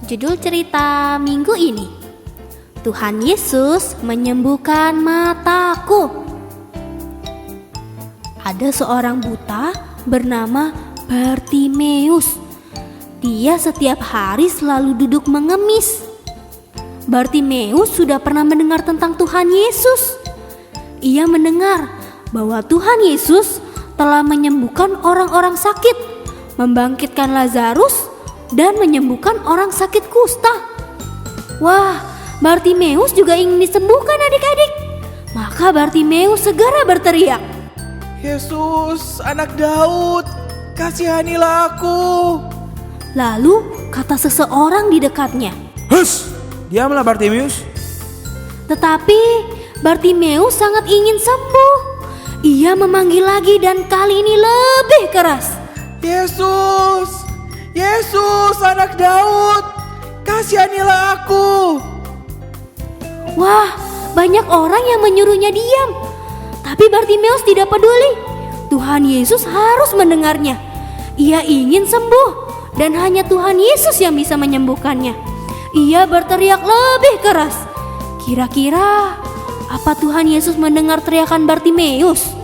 Judul cerita minggu ini, Tuhan Yesus menyembuhkan mataku. Ada seorang buta bernama Bartimeus. Dia setiap hari selalu duduk mengemis. Bartimeus sudah pernah mendengar tentang Tuhan Yesus. Ia mendengar bahwa Tuhan Yesus telah menyembuhkan orang-orang sakit, membangkitkan Lazarus, dan menyembuhkan orang sakit kusta. Wah, Bartimeus juga ingin disembuhkan adik-adik. Maka Bartimeus segera berteriak, "Yesus, anak Daud, kasihanilah aku." Lalu kata seseorang di dekatnya, "Hus, diamlah Bartimeus." Tetapi Bartimeus sangat ingin sembuh. Ia memanggil lagi dan kali ini lebih keras, "Yesus, Yesus, anak Daud, kasihanilah aku." Wah, banyak orang yang menyuruhnya diam. Tapi Bartimeus tidak peduli. Tuhan Yesus harus mendengarnya. Ia ingin sembuh dan hanya Tuhan Yesus yang bisa menyembuhkannya. Ia berteriak lebih keras. Kira-kira apa Tuhan Yesus mendengar teriakan Bartimeus?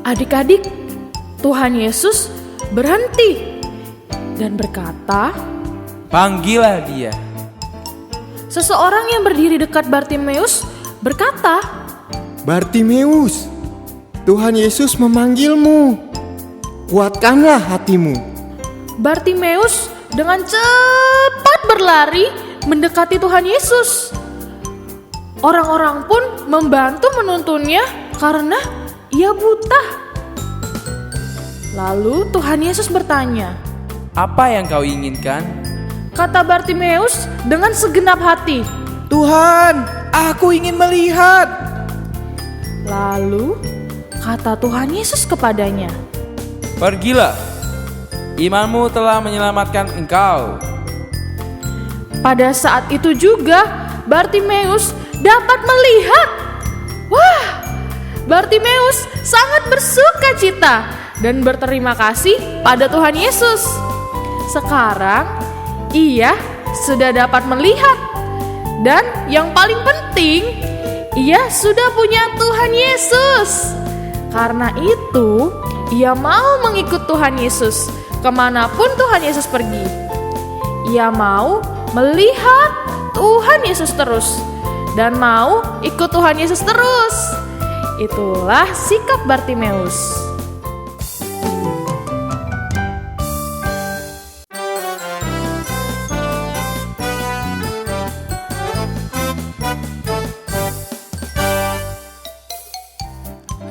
Adik-adik, Tuhan Yesus berhenti dan berkata, "Panggillah dia." Seseorang yang berdiri dekat Bartimeus berkata, "Bartimeus, Tuhan Yesus memanggilmu. Kuatkanlah hatimu." Bartimeus dengan cepat berlari mendekati Tuhan Yesus. Orang-orang pun membantu menuntunnya karena ia buta. Lalu Tuhan Yesus bertanya, "Apa yang kau inginkan?" kata Bartimeus dengan segenap hati. "Tuhan, aku ingin melihat." Lalu kata Tuhan Yesus kepadanya, "Pergilah, imanmu telah menyelamatkan engkau." Pada saat itu juga Bartimeus dapat melihat. Wah, Bartimeus sangat bersuka cita dan berterima kasih pada Tuhan Yesus. Sekarang ia sudah dapat melihat. Dan yang paling penting, ia sudah punya Tuhan Yesus. Karena itu, ia mau mengikut Tuhan Yesus kemanapun Tuhan Yesus pergi. Ia mau melihat Tuhan Yesus terus dan mau ikut Tuhan Yesus terus. Itulah sikap Bartimeus.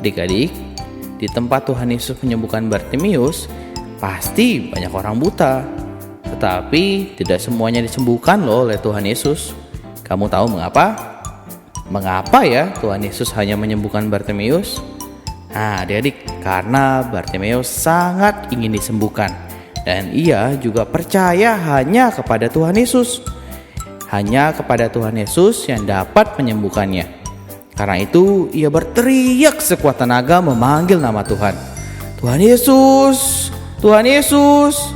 Adik-adik, di tempat Tuhan Yesus menyembuhkan Bartimeus, pasti banyak orang buta. Tetapi tidak semuanya disembuhkan loh oleh Tuhan Yesus. Kamu tahu mengapa? Mengapa ya Tuhan Yesus hanya menyembuhkan Bartimeus? Nah, adik-adik, karena Bartimeus sangat ingin disembuhkan. Dan ia juga percaya hanya kepada Tuhan Yesus. Hanya kepada Tuhan Yesus yang dapat menyembuhkannya. Karena itu ia berteriak sekuat tenaga memanggil nama Tuhan. "Tuhan Yesus, Tuhan Yesus."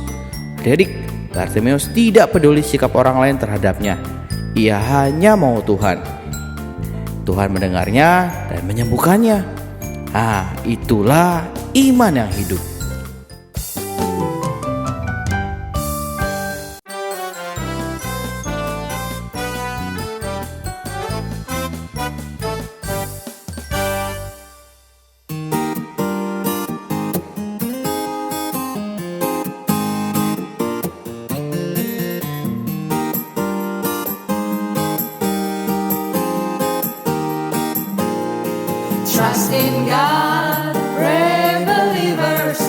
Adik-adik, Bartimeus tidak peduli sikap orang lain terhadapnya. Ia hanya mau Tuhan. Tuhan mendengarnya dan menyembuhkannya. Ah, itulah iman yang hidup. Trust in God, brave believers.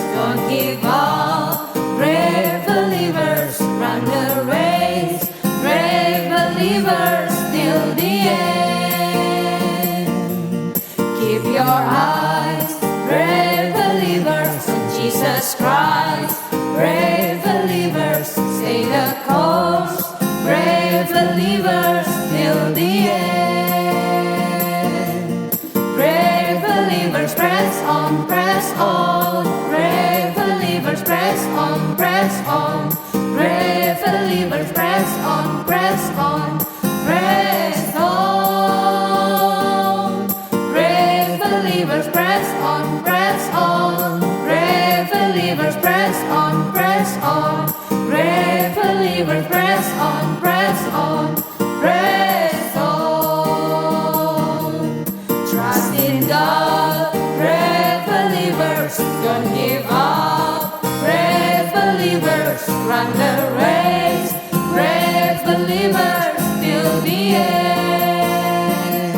give up. Brave believers, run the race. Brave believers, till the end.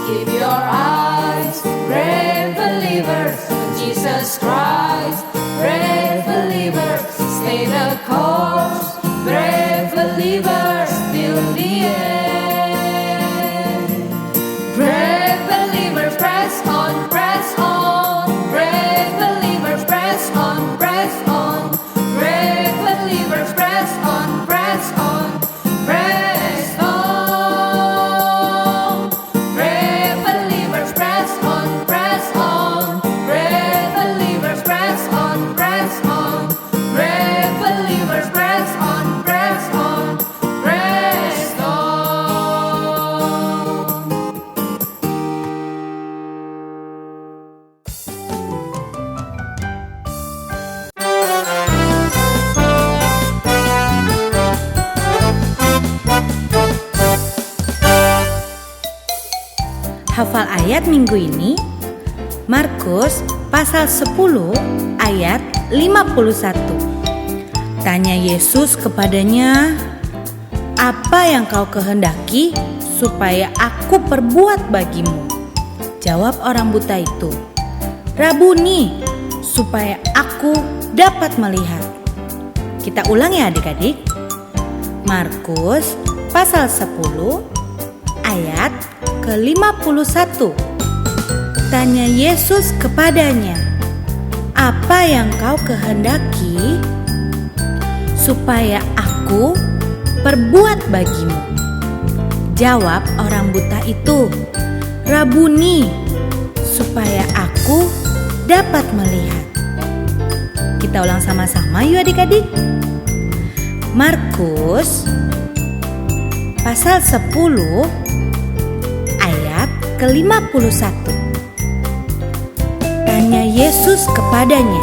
Keep your eyes, brave believers, on Jesus Christ. Brave believers, stay the course. Brave believers, till the end. Brave believers, press on, press on. Brave believers, press on, press on. Brave believers, press on, press on, press on. Brave believers, press on, press on. Brave believers, press on, press on. Brave believers, press on, press on, press on. Hafal ayat minggu ini Markus pasal 10 ayat 51. Tanya Yesus kepadanya, "Apa yang kau kehendaki supaya aku perbuat bagimu?" Jawab orang buta itu, "Rabuni, supaya aku dapat melihat." Kita ulang ya adik-adik. Markus pasal 10 ayat ke-51. Tanya Yesus kepadanya, "Apa yang kau kehendaki supaya aku perbuat bagimu?" Jawab orang buta itu, "Rabuni, supaya aku dapat melihat." Kita ulang sama-sama yuk adik-adik. Markus pasal 10 ayat ke-51. Tanya Yesus kepadanya,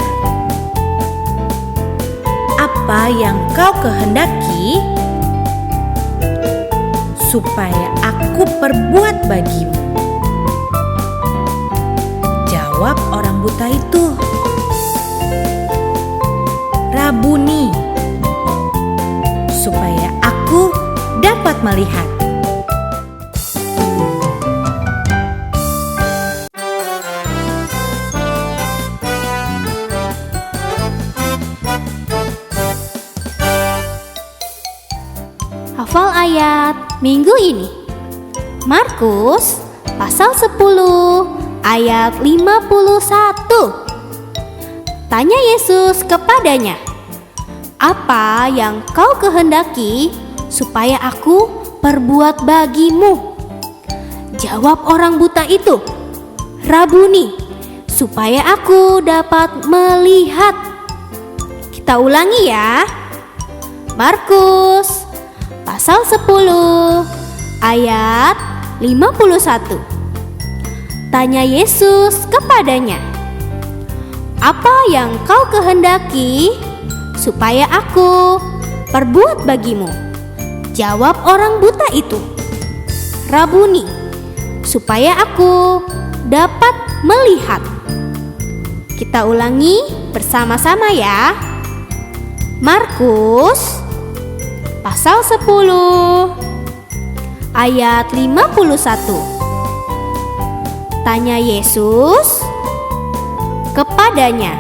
"Apa yang kau kehendaki supaya aku perbuat bagimu?" Jawab orang buta itu, "Rabuni, supaya aku dapat melihat." Hafal ayat minggu ini. Markus pasal 10 ayat 51. Tanya Yesus kepadanya, "Apa yang kau kehendaki supaya aku perbuat bagimu?" Jawab orang buta itu, "Rabuni, supaya aku dapat melihat." Kita ulangi ya. Markus pasal 10 ayat 51. Tanya Yesus kepadanya, "Apa yang kau kehendaki supaya aku perbuat bagimu?" Jawab orang buta itu, "Rabuni, supaya aku dapat melihat." Kita ulangi bersama-sama ya. Markus pasal 10 ayat 51. Tanya Yesus kepadanya,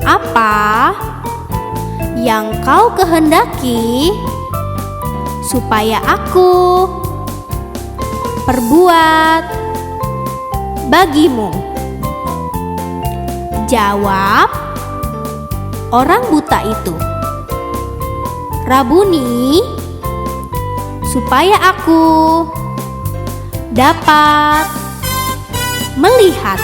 "Apa yang kau kehendaki supaya aku perbuat bagimu?" Jawab orang buta itu, "Rabuni, supaya aku dapat melihat."